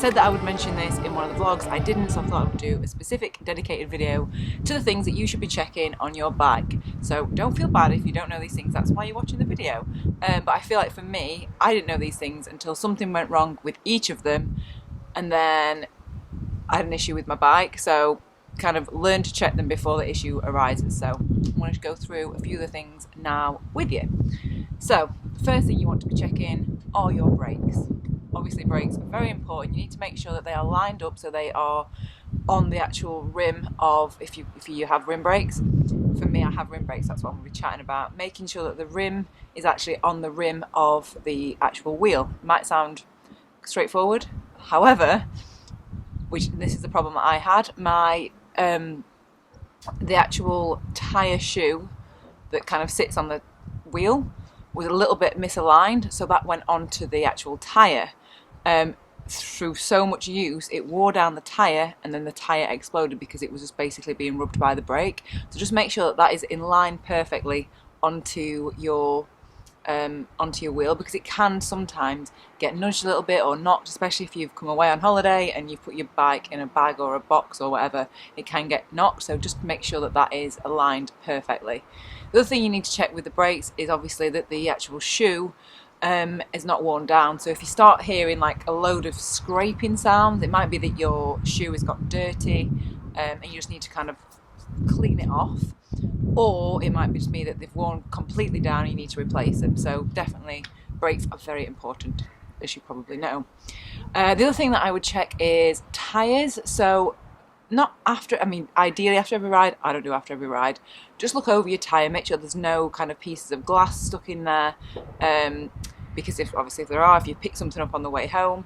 said that I would mention this in one of the vlogs. I didn't, so I thought I would do a specific dedicated video to the things that you should be checking on your bike. So don't feel bad if you don't know these things, that's why you're watching the video. But I feel like for me, I didn't know these things until something went wrong with each of them, and then I had an issue with my bike, so kind of learn to check them before the issue arises. So I want to go through a few of the things now with you. So the first thing you want to be checking are your brakes. Obviously brakes are very important. You need to make sure that they are lined up so they are on the actual rim of, if you have rim brakes. For me, I have rim brakes, that's what I'm going to be chatting about. Making sure that the rim is actually on the rim of the actual wheel. It might sound straightforward, however, this is the problem that I had. My the actual tyre shoe that kind of sits on the wheel was a little bit misaligned, so that went onto the actual tyre. Through so much use, it wore down the tyre, and then the tyre exploded because it was just basically being rubbed by the brake. So just make sure that that is in line perfectly onto your wheel, because it can sometimes get nudged a little bit or knocked, especially if you've come away on holiday and you've put your bike in a bag or a box or whatever. It can get knocked, so just make sure that that is aligned perfectly. The other thing you need to check with the brakes is obviously that the actual shoe is not worn down. So if you start hearing like a load of scraping sounds, it might be that your shoe has got dirty and you just need to kind of clean it off, or it might be just me that they've worn completely down and you need to replace them. So definitely brakes are very important, as you probably know. The other thing that I would check is tyres. So not after, I mean ideally after every ride, I don't do after every ride. Just look over your tyre, make sure there's no kind of pieces of glass stuck in there, because if there are, if you pick something up on the way home,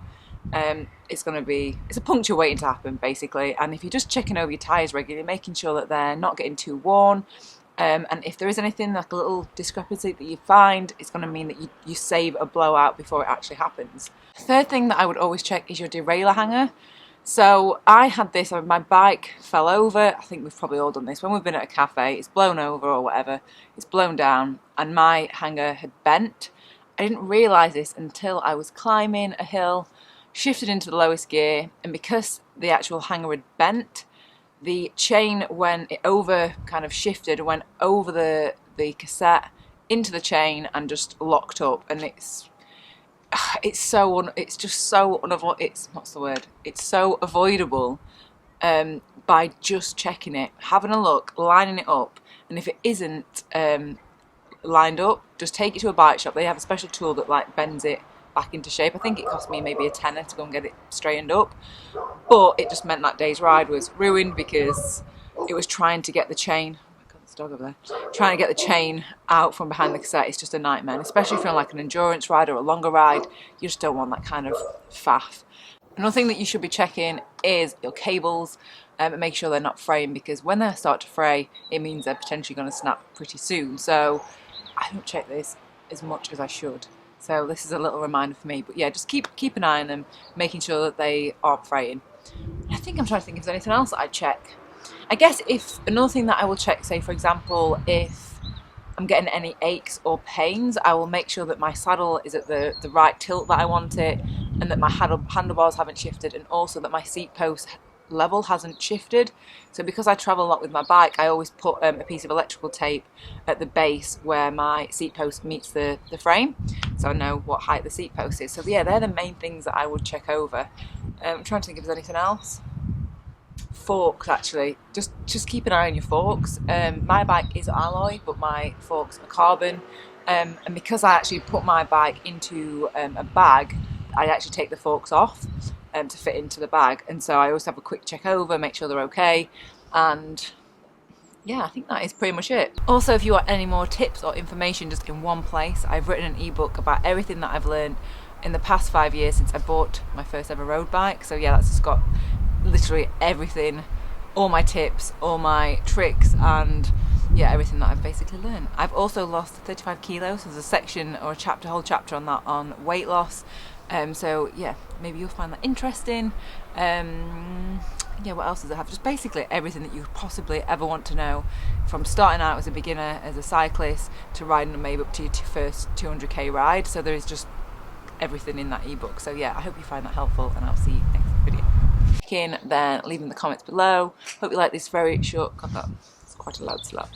it's a puncture waiting to happen basically. And if you're just checking over your tyres regularly, making sure that they're not getting too worn, and if there is anything like a little discrepancy that you find, it's going to mean that you save a blowout before it actually happens. Third thing that I would always check is your derailleur hanger. So I had this, my bike fell over. I think we've probably all done this when we've been at a cafe. It's blown over or whatever, it's blown down, and my hanger had bent. I didn't realise this until I was climbing a hill, shifted into the lowest gear, and because the actual hanger had bent, the chain, when it shifted, went over the cassette into the chain and just locked up. And it's so avoidable by just checking it, having a look, lining it up, and if it isn't lined up, just take it to a bike shop. They have a special tool that like bends it back into shape. I think it cost me maybe a tenner to go and get it straightened up, but it just meant that day's ride was ruined because it was trying to get the chain, oh my god, there's a dog over there, trying to get the chain out from behind the cassette. It's just a nightmare, and especially if you're on like an endurance ride or a longer ride, you just don't want that kind of faff. Another thing that you should be checking is your cables, and make sure they're not fraying, because when they start to fray, it means they're potentially going to snap pretty soon. So I don't check this as much as I should. So this is a little reminder for me. But yeah, just keep an eye on them, making sure that they aren't fraying. I think I'm trying to think if there's anything else that I'd check. I guess if another thing that I will check, say for example, if I'm getting any aches or pains, I will make sure that my saddle is at the right tilt that I want it, and that my handlebars haven't shifted, and also that my seat post level hasn't shifted. So because I travel a lot with my bike, I always put a piece of electrical tape at the base where my seat post meets the frame, so I know what height the seat post is. So yeah, they're the main things that I would check over. I'm trying to think if there's anything else. Forks, actually, just keep an eye on your forks. My bike is alloy, but my forks are carbon, and because I actually put my bike into a bag, I actually take the forks off to fit into the bag, and so I always have a quick check over, make sure they're okay, and yeah, I think that is pretty much it. Also, if you want any more tips or information just in one place, I've written an ebook about everything that I've learned in the past 5 years since I bought my first ever road bike. So yeah, that's just got literally everything, all my tips, all my tricks, and yeah, everything that I've basically learned. I've also lost 35 kilos. There's a section or a whole chapter on that, on weight loss. So yeah, maybe you'll find that interesting. Yeah, what else does it have? Just basically everything that you possibly ever want to know, from starting out as a beginner, as a cyclist, to riding maybe up to your first 200k ride. So there is just everything in that ebook. So yeah, I hope you find that helpful, and I'll see you next time. video. Then leave in the comments below. Hope you like this very short cock-up. It's quite a loud slap.